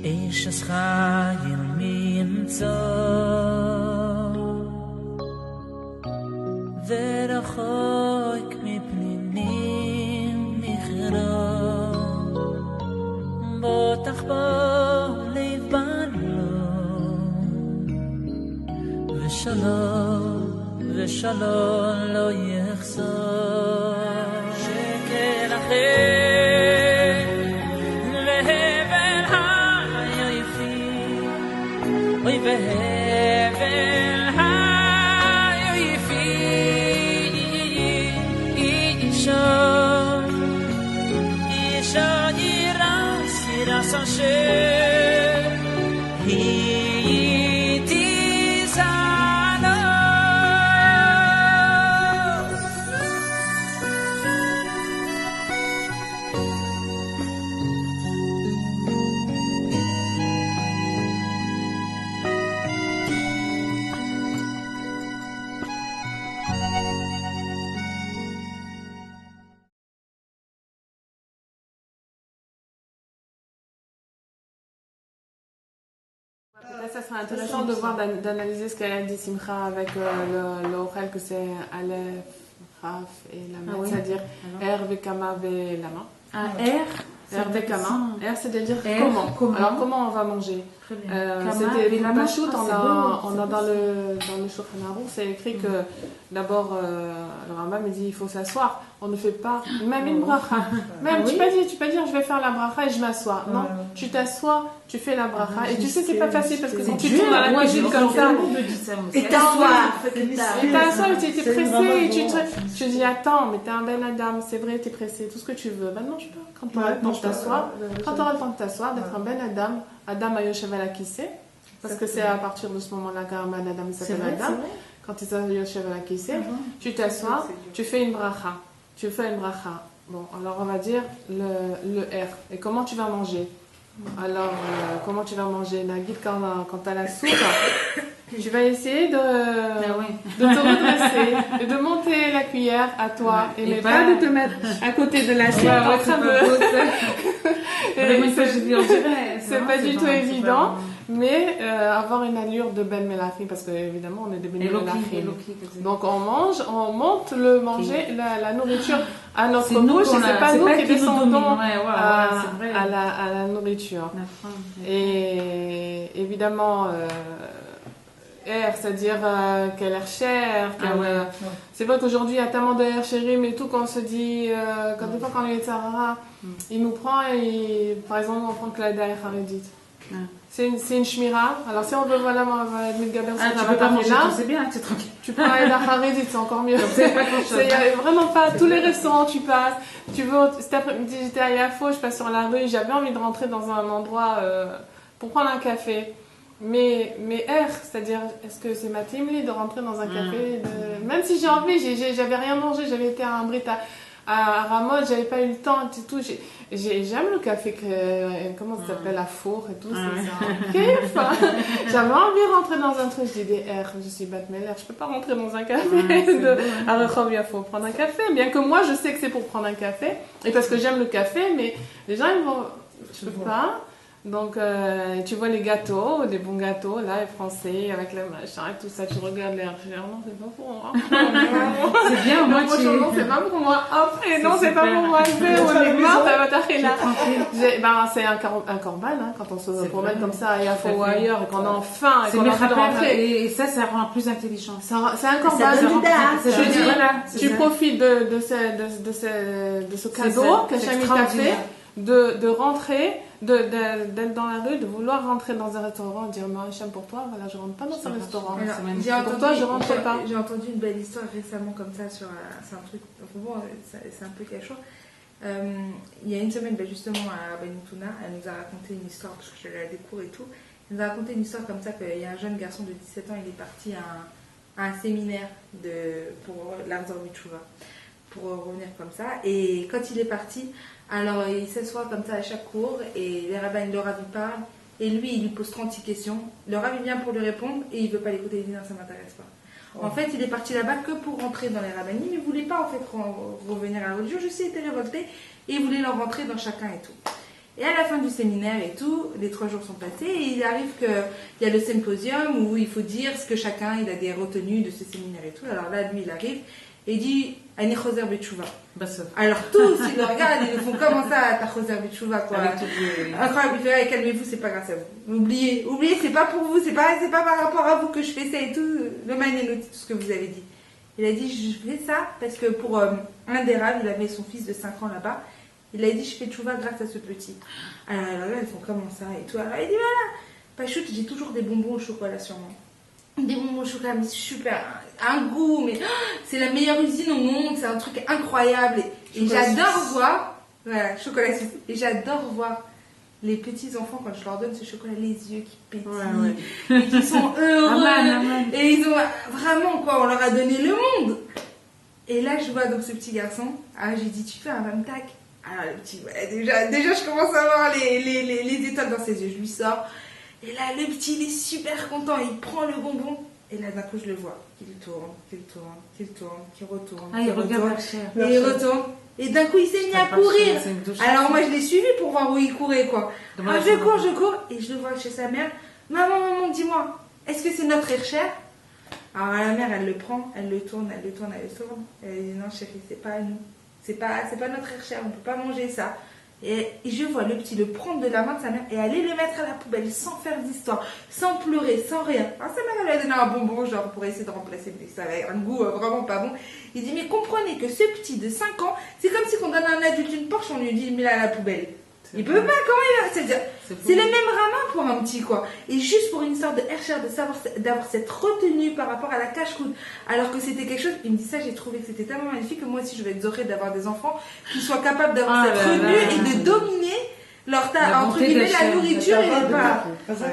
איש חיים ממצא ורחוק מפנינים נחרא בוטח בלב בנו ושלום לא יחזור שקל אחר Oy bevel hayifi isha yira sanche Ça serait intéressant de voir, d'analyser ce qu'elle a dit Simcha avec le Ochel, que c'est Aleph, Raf et Lamed, c'est-à-dire R, Vekama, Velama. R, Vekama. R, c'est-à-dire comment. Alors, comment on va manger? C'était pas shoot, on a dans le Shulchan Aruch, c'est écrit que d'abord, le Rambam me dit il faut s'asseoir. On ne fait pas même une bracha. Même, tu peux dire je vais faire la bracha et je m'assois. Non, tu t'assois, tu fais la bracha. Et tu sais, c'est pas facile parce que quand tu tournes dans la cuisine comme ça, et t'assois, tu es pressé, et tu dis attends, mais t'es un ben Adam, c'est vrai, t'es pressé, tout ce que tu veux. Maintenant, je peux. Quand tu auras le temps de t'asseoir, d'être un ben Adam, Adam Ayoshev al Akise, parce que c'est à partir de ce moment-là qu'un ben Adam s'appelle Adam. Quand il s'appelle Ayoshev al Akise, tu t'assois, tu fais une bracha. Bon, alors on va dire le R. Et comment tu vas manger? Alors, comment tu vas manger? Nagid, quand tu as la soupe, tu vas essayer de te redresser, et de monter la cuillère à toi, et pas de te mettre à côté de la soupe en train c'est pas du tout évident. Mais avoir une allure de Ben Melachim, parce que évidemment on est des Ben Melachim. Donc on monte la nourriture à notre bouche, et c'est pas nous qui descendons à la nourriture. Et évidemment, c'est-à-dire qu'elle est chère. C'est vrai qu'aujourd'hui il y a tellement de chérim et tout, qu'on se dit, quand des fois quand il est Tzara, il nous prend et par exemple on prend que la daïra Haredit. C'est une shmira. Alors si on veut Midgaber, tu peux pas manger, c'est bien, c'est tranquille. Tu prends la Haredit, c'est encore mieux. C'est pas grand-chose. Il y a vraiment pas tous les restaurants tu passes. Tu veux, cet après-midi j'étais à Yafo, je passe sur la rue, j'avais envie de rentrer dans un endroit pour prendre un café. Mais c'est-à-dire, est-ce que c'est ma team de rentrer dans un café Même si j'ai envie, j'avais rien mangé, j'avais été à un Brit à Ramot, j'avais pas eu le temps et tout. J'aime le café, comment ça s'appelle, à four et tout, c'est un kiff. J'avais envie de rentrer dans un truc, j'ai dit je suis Batmeler, je peux pas rentrer dans un café à Rehov Yafo, prendre un café, bien que moi je sais que c'est pour prendre un café, et parce que j'aime le café, mais les gens ils vont, je peux pas. Donc, tu vois les gâteaux, des bons gâteaux, là, les français, avec le machin et tout ça, tu regardes les RGR, non, c'est pas pour moi. C'est bien, moi, non, c'est pas pour moi. Hop, et non, c'est pas pour moi. C'est un corban, hein, quand on se promène comme ça, à Yafo ou ailleurs, et qu'on a faim, et qu'on a envie de rentrer. Et ça rend plus intelligent. C'est un corban. Je dis, tu profites de ce cadeau qu'Hachem t'a fait, de rentrer, d'être dans la rue, de vouloir rentrer dans un restaurant et dire non, Hachem, pour toi, voilà, je rentre pas dans un restaurant. Pour toi, je rentre pas. J'ai entendu une belle histoire récemment comme ça sur c'est un truc, bon, c'est un peu quelque chose. Il y a une semaine, justement, à Benitouna, elle nous a raconté une histoire, parce que je l'ai à des cours et tout. Elle nous a raconté une histoire comme ça, qu'il y a un jeune garçon de 17 ans, il est parti à un séminaire pour l'Arzor Michouva, pour revenir comme ça. Et quand il est parti, alors il s'assoit comme ça à chaque cours, et le rabbi parle, et lui il lui pose 36 questions. Le rabbi vient pour lui répondre, et il ne veut pas l'écouter, il dit non, ça ne m'intéresse pas. En fait, il est parti là-bas que pour rentrer dans les rabbinim, mais il ne voulait pas en fait revenir à la religion, juste il était révolté, et il voulait leur rentrer dans chacun et tout. Et à la fin du séminaire et tout, les 3 jours sont passés et il arrive qu'il y a le symposium où il faut dire ce que chacun, il a des retenues de ce séminaire et tout. Alors là, lui, il arrive et il dit « Ani choser betchouva ». Alors tous, ils le regardent, ils le font « Comment ça, ta choser betchouva » quoi. Incroyable, il fait « Calmez-vous, c'est pas grâce à vous. Oubliez, c'est pas pour vous, c'est pas par rapport à vous que je fais ça et tout. Le manéno, tout ce que vous avez dit. » Il a dit « Je fais ça parce que pour un des raves, il avait son fils de 5 ans là-bas. Il a dit, je fais tchouva grâce à ce petit. Alors là, ils font comment ça et tout. Alors il dit, voilà, Pachout, j'ai toujours des bonbons au chocolat sur moi. Des bonbons au chocolat, mais super, un goût, mais c'est la meilleure usine au monde, c'est un truc incroyable. Et j'adore voir, voilà, chocolat suisse. Et j'adore voir les petits enfants, quand je leur donne ce chocolat, les yeux qui pétillent, et qui sont heureux. Et ils ont vraiment, quoi, on leur a donné le monde. Et là, je vois donc ce petit garçon, j'ai dit, tu fais un mamtak. Alors le petit, ouais, déjà je commence à voir les étoiles dans ses yeux, je lui sors. Et là le petit il est super content, il prend le bonbon. Et là d'un coup je le vois, qu'il tourne, qu'il retourne. Il regarde et il retourne. Et d'un coup il s'est mis à courir. Alors moi je l'ai suivi pour voir où il courait quoi. Alors je cours et je le vois chez sa mère. Maman, dis-moi, est-ce que c'est notre Hercher? Alors la mère elle le prend, elle le tourne. Elle dit non chérie, c'est pas à nous. C'est pas notre Hercher, on peut pas manger ça. Et je vois le petit le prendre de la main de sa mère et aller le mettre à la poubelle sans faire d'histoire, sans pleurer, sans rien. Alors sa mère elle lui a donné un bonbon genre pour essayer de remplacer, mais ça avait un goût vraiment pas bon. Il dit mais comprenez que ce petit de 5 ans, c'est comme si on donne à un adulte une Porsche, on lui dit mets-la à la poubelle. Il peut pas, comment il va? C'est le même ramin pour un petit quoi. Et juste pour une sorte de Hercher, d'avoir cette retenue par rapport à la cache-croûte, alors que c'était quelque chose, il me dit ça, j'ai trouvé que c'était tellement magnifique que moi aussi je vais être dorée d'avoir des enfants qui soient capables d'avoir cette retenue et de dominer leur entre guillemets la nourriture et les pas.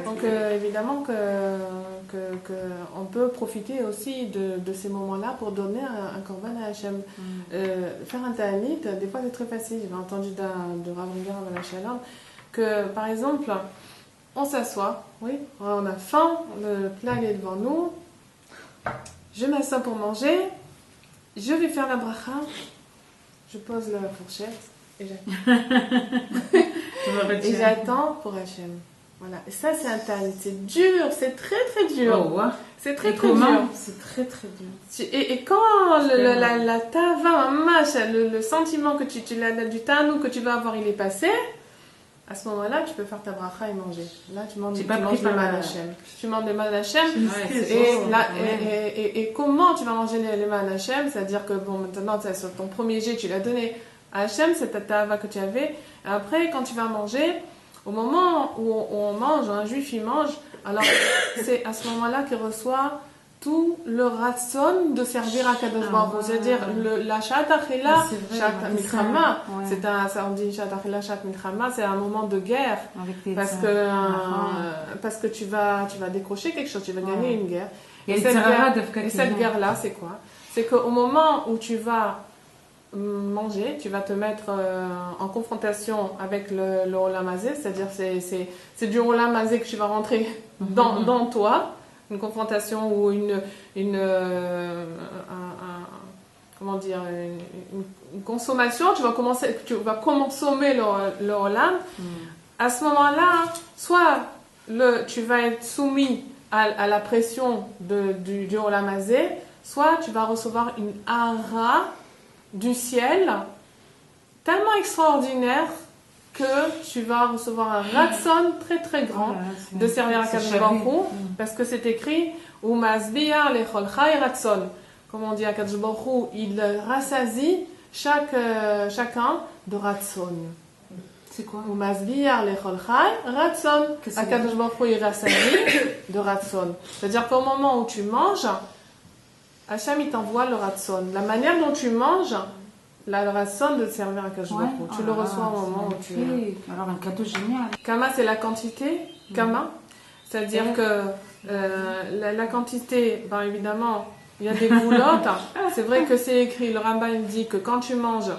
Donc évidemment on peut profiter aussi de ces moments-là pour donner un korban à Hachem. Faire un ta'anit, des fois c'est très facile. J'ai entendu de Rav Ringer à la Shalom que par exemple on s'assoit, oui, on a faim, le plat est devant nous, je m'assois pour manger, je vais faire la bracha, je pose la fourchette et j'attends pour Hachem. Voilà. Et ça, c'est un ta'anit. C'est dur, c'est très très dur. Oh, ouais. C'est très très dur. C'est très très dur. Et quand la tava, le sentiment que tu du tanou que tu vas avoir, il est passé, à ce moment-là, tu peux faire ta bracha et manger. Là, tu manges le mal Hachem. Tu manges le mal Hachem. Et comment tu vas manger le mal Hachem? C'est-à-dire que, bon, maintenant, sur ton premier jet, tu l'as donné à Hachem, c'est ta tava que tu avais. Et après, quand tu vas manger, au moment où on mange, un juif il mange, alors c'est à ce moment-là qu'il reçoit tout le ratson de servir à Kadosh Baruch Hu. C'est-à-dire la shat achila, shat milchama, on dit shat achila, shat milchama, c'est un moment de guerre parce que tu vas décrocher quelque chose, tu vas gagner une guerre. Et cette guerre-là, c'est quoi? C'est qu'au moment où tu vas manger, tu vas te mettre en confrontation avec le Olam Hazé, c'est-à-dire c'est du Olam Hazé que tu vas rentrer dans toi, une confrontation ou comment dire, une consommation, tu vas consommer le Olam. À ce moment-là, soit tu vas être soumis à la pression du Olam Hazé, soit tu vas recevoir une hara du ciel tellement extraordinaire que tu vas recevoir un ratson très très grand de servir à Kadosh Baruch Hu, parce que c'est écrit ou masbiya lechol chai ratson, comme on dit à Kadosh Baruch Hu, il rassasie chacun de ratson. C'est quoi? Ou masbiya lechol chai ratson. À Kadosh Baruch Hu, il rassasie de ratson. C'est-à-dire qu'au moment où tu manges, Hachem, il t'envoie le ratson. La manière dont tu manges, le ratson de servir à Kadosh Baruch Hu. Tu le reçois au moment où tu es. Alors, un cadeau génial. Kama, c'est la quantité. Kama. C'est-à-dire que la quantité, ben évidemment, il y a des goulottes. C'est vrai que c'est écrit, le Rambam dit que quand tu manges,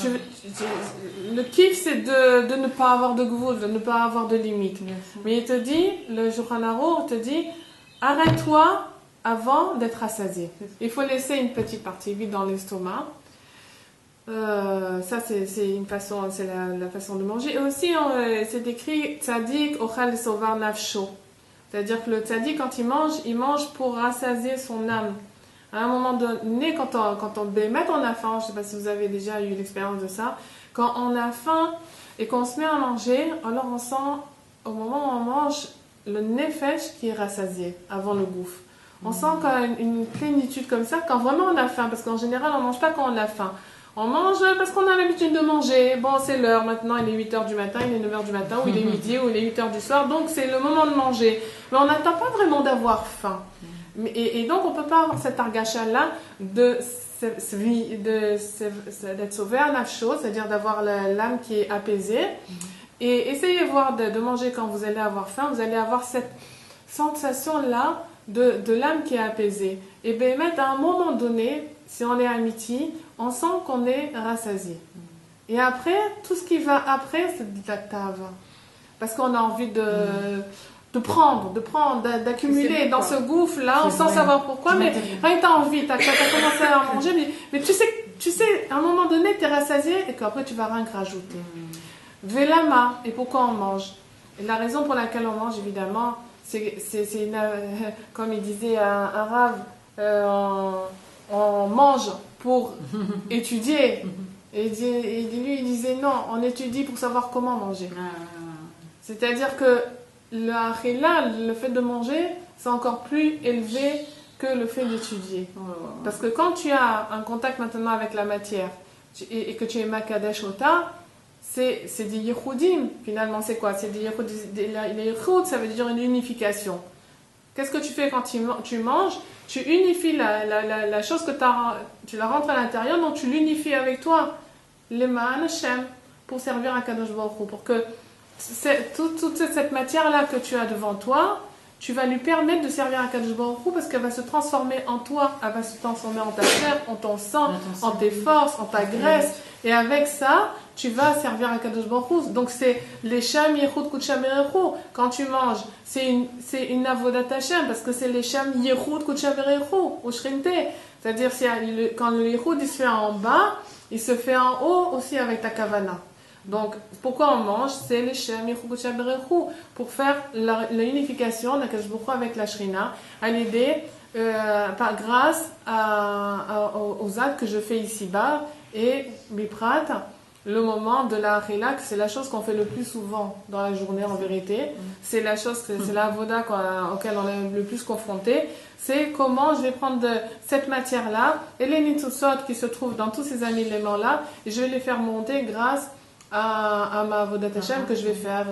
le kiff, c'est de ne pas avoir de goulotte, de ne pas avoir de limite. Mais il te dit, le Shulchan Aruch te dit, arrête-toi avant d'être rassasié. Il faut laisser une petite partie vide dans l'estomac. Ça, c'est une façon, c'est la façon de manger. Et aussi, c'est écrit Tzadik ochal sovar nafsho. C'est-à-dire que le tzaddik, quand il mange pour rassasier son âme. À un moment donné, quand on bémet, on a faim. Je ne sais pas si vous avez déjà eu l'expérience de ça. Quand on a faim et qu'on se met à manger, alors on sent, au moment où on mange, le nefesh qui est rassasié avant le gouffre. On sent quand même une plénitude comme ça quand vraiment on a faim. Parce qu'en général, on ne mange pas quand on a faim. On mange parce qu'on a l'habitude de manger. Bon, c'est l'heure maintenant, il est 8h du matin, il est 9h du matin, ou il est midi, ou il est 8h du soir. Donc, c'est le moment de manger. Mais on n'attend pas vraiment d'avoir faim. Et donc, on ne peut pas avoir cet argacha-là d'être sauvé à nafsho, c'est-à-dire d'avoir l'âme qui est apaisée. Et essayez voir de manger quand vous allez avoir faim. Vous allez avoir cette sensation-là de l'âme qui est apaisée. Et bien, à un moment donné, si on est à midi, on sent qu'on est rassasié. Et après, tout ce qui va après, c'est de la tava. Parce qu'on a envie de prendre, d'accumuler dans ce gouffre-là, sans savoir pourquoi, mais rien que tu as envie, tu as commencé à manger, mais tu sais, à un moment donné, tu es rassasié et qu'après, tu vas rien que rajouter. Velama, et pourquoi on mange? Et la raison pour laquelle on mange, évidemment, c'est comme il disait un rave, on mange pour étudier. Et lui, il disait non, on étudie pour savoir comment manger. C'est-à-dire que le fait de manger, c'est encore plus élevé que le fait d'étudier. Parce que quand tu as un contact maintenant avec la matière et que tu es Makadesh Ota, c'est des Yehudim. Finalement, c'est quoi? C'est des Yehudim. Les Yehud, ça veut dire une unification. Qu'est-ce que tu fais quand tu manges? Tu unifies la chose que tu la rentres à l'intérieur, donc tu l'unifies avec toi. Le Ma'an Hashem, pour servir à Kadosh Baruch Hu, pour que toute cette matière-là que tu as devant toi, tu vas lui permettre de servir à Kadosh Baruch Hu parce qu'elle va se transformer en toi, elle va se transformer en ta chair, en ton sang, en tes forces, en ta graisse. Et avec ça, tu vas servir à Kadosh Baruch Hu. Donc c'est les Sham Yechud Kutsham Berechu. Quand tu manges, c'est une avodat Hashem parce que c'est les Sham Yechud Kutsham Berechu ou Shrinte. C'est-à-dire quand le Yechud il se fait en bas, il se fait en haut aussi avec ta kavana. Donc, pourquoi on mange? C'est les Shem Yechud Kutsham Berechu pour faire l'unification de Kadosh Baruch Hu avec la Shrina à l'idée grâce aux actes que je fais ici-bas. Et Biprat, le moment de la relax, c'est la chose qu'on fait le plus souvent dans la journée en vérité. C'est la chose, c'est la avoda auquel on est le plus confronté. C'est comment je vais prendre cette matière-là et les nitzutzot qui se trouvent dans tous ces éléments-là et je vais les faire monter grâce à ma avodat Hashem que je vais faire.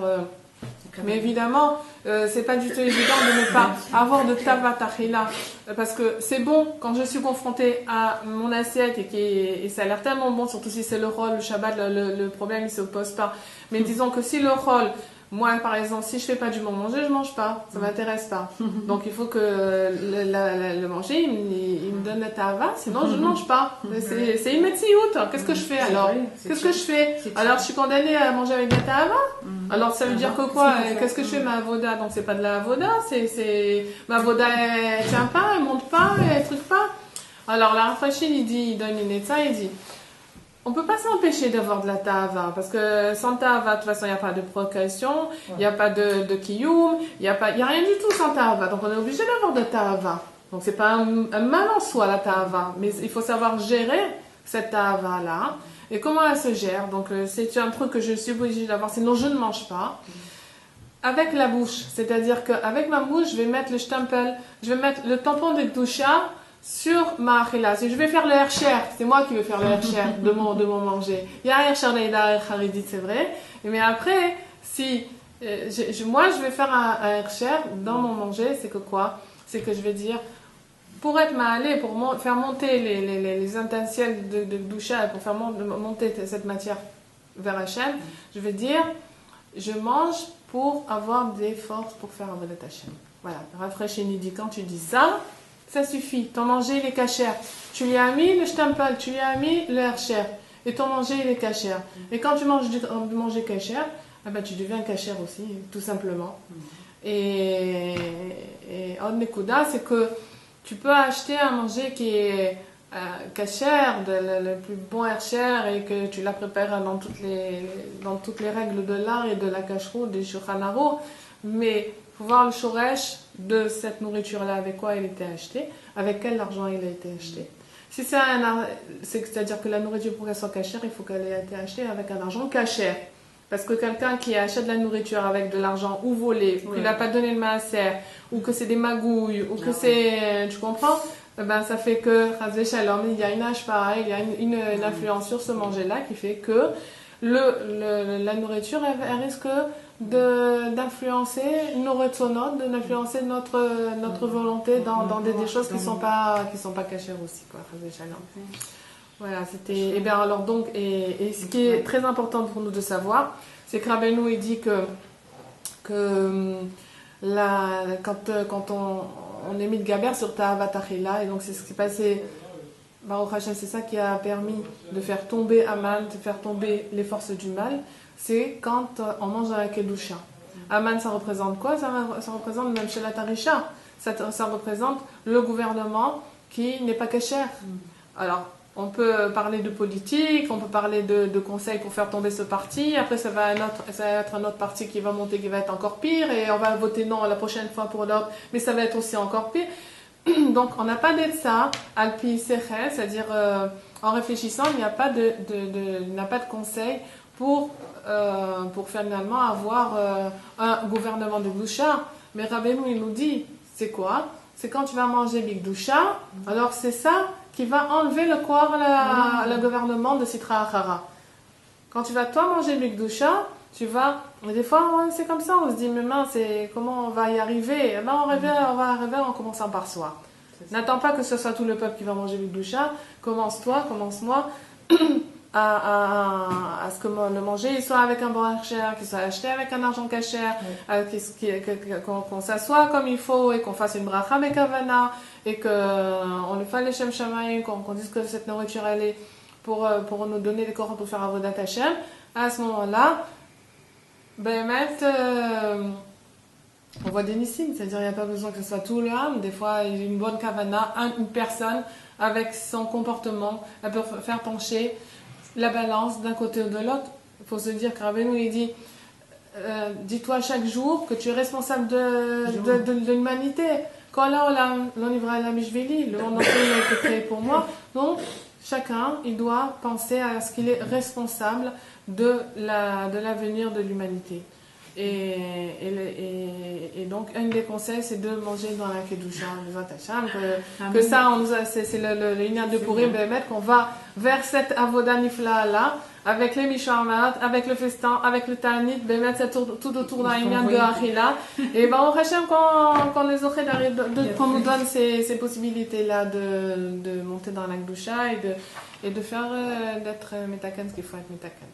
Mais évidemment, c'est pas du tout évident de ne pas avoir de tavat achila parce que c'est bon quand je suis confrontée à mon assiette et ça a l'air tellement bon, surtout si c'est le rôle, le Shabbat, le problème il se pose pas. Mais disons que si le rôle, moi par exemple, si je fais pas du bon manger, je mange pas, ça m'intéresse pas. Donc il faut que le manger il me donne la tava, sinon je ne mange pas. C'est une métioute. Qu'est-ce que je fais alors? Qu'est-ce que je fais? Alors je suis condamnée à manger avec de la tava? Alors ça veut dire que quoi? Qu'est-ce que je fais ma avoda? Donc c'est pas de la avoda, ma avoda elle tient pas, elle monte pas, elle truc pas. Alors la Rafashim il donne une état, il dit on peut pas s'empêcher d'avoir de la ta'ava parce que sans ta'ava de toute façon il n'y a pas de procréation, il n'y a pas de kiyum, il y a rien du tout sans ta'ava. Donc on est obligé d'avoir de ta'ava. Donc c'est pas un mal en soi la ta'ava, mais il faut savoir gérer cette ta'ava là. Et comment elle se gère? Donc c'est un truc que je suis obligée d'avoir, sinon je ne mange pas. Avec la bouche, c'est-à-dire qu'avec ma bouche, je vais mettre le shtempel, je vais mettre le tampon de doucha sur ma achila. Si je vais faire le hersher, c'est moi qui vais faire le hersher de mon manger. Il y a un hersher d'aïda et charidit, c'est vrai. Mais après, si moi je vais faire un hersher dans mon manger, c'est que quoi? C'est que je vais dire pour être ma'alé, pour faire monter les intentiels de doucha, pour faire monter cette matière vers Hachem, je vais dire, je mange pour avoir des forces pour faire avodat Hachem. Voilà, Rafreshini dit, quand tu dis ça suffit. Ton manger, il est kasher. Tu lui as mis le shtempel, tu lui as mis le hersher. Et ton manger, il est kasher. Et quand tu manges du manger kasher, tu deviens kasher aussi, tout simplement. Et Od Nekuda, c'est que tu peux acheter un manger qui est kasher, le plus bon cher et que tu la prépares dans toutes les règles de l'art et de la kashrut, du Shulchan Aruch, mais il faut voir le shoresh de cette nourriture-là, avec quoi elle était achetée, avec quel argent il a été acheté. Si c'est-à-dire que la nourriture pour qu'elle soit kasher, il faut qu'elle ait été achetée avec un argent kasher. Parce que quelqu'un qui achète de la nourriture avec de l'argent ou volé, ou qu'il n'a pas donné le maaser, ou que c'est des magouilles, ou que c'est... Tu comprends? Ben, ça fait que, il y a une hashpa, il y a une influence sur ce manger-là qui fait que la nourriture, elle risque d'influencer nos retsonotes, d'influencer notre volonté dans des choses qui sont pas cachées aussi, quoi. Voilà, c'était... Et bien alors donc, et ce qui est très important pour nous de savoir, c'est que Rabbeinu, il dit que quand on est mis de Gaber sur Ta'avat Achila, et donc c'est ce qui s'est passé, Baruch Hashem, c'est ça qui a permis de faire tomber Aman, de faire tomber les forces du mal, c'est quand on mange dans la Kedusha. Aman, ça représente quoi? Ça représente même chez la Tarisha. Ça représente le gouvernement qui n'est pas kasher. Alors, on peut parler de politique, on peut parler de conseils pour faire tomber ce parti. Après, ça va être un autre parti qui va monter, qui va être encore pire. Et on va voter non la prochaine fois pour l'autre, mais ça va être aussi encore pire. Donc, on n'a pas d'etza, alpi sechel, c'est-à-dire en réfléchissant, il n'y a pas de conseil pour finalement avoir un gouvernement de Gdusha. Mais Rabbeinu, il nous dit, c'est quoi? C'est quand tu vas manger Bigdusha, alors c'est ça qui va enlever le gouvernement de Sitra Achara. Quand tu vas toi manger Bigdusha, tu vas... Mais des fois, c'est comme ça, on se dit, mais mince, comment on va y arriver? Eh ben, on va arriver en commençant par soi. N'attends pas que ce soit tout le peuple qui va manger Bigdusha. Commence-toi, commence-moi à ce que le manger soit avec un bon cher, qu'il soit acheté avec un argent cachère, qu'on s'assoie comme il faut et qu'on fasse une bracha mekavana et qu'on le fasse les shem shamayim, qu'on dise que cette nourriture elle est pour nous donner les corps pour faire avodat Hashem. À ce moment-là, on voit des nissim, c'est-à-dire il n'y a pas besoin que ce soit tout le âme. Des fois, une bonne kavana, une personne avec son comportement, elle peut faire pencher la balance d'un côté ou de l'autre. Il faut se dire que Rabbeinu il dit dis-toi chaque jour que tu es responsable de l'humanité. Quand là on ivra la mishvili, le monde entier a été créé pour moi. Donc chacun il doit penser à ce qu'il est responsable de l'avenir de l'humanité. Et donc, un des conseils, c'est de manger dans la Kedusha, que ça, c'est le Inyan de Purim, qu'on va vers cette Avoda Nifla là, avec les Mishamat, avec le festin, avec le Tanit, c'est tout autour d'un Inyan de Achila. Et au Hashem, quand les autres qu'on nous donne ces possibilités-là de monter dans la Kedusha et de faire d'être Metakan ce qu'il faut être Metakan.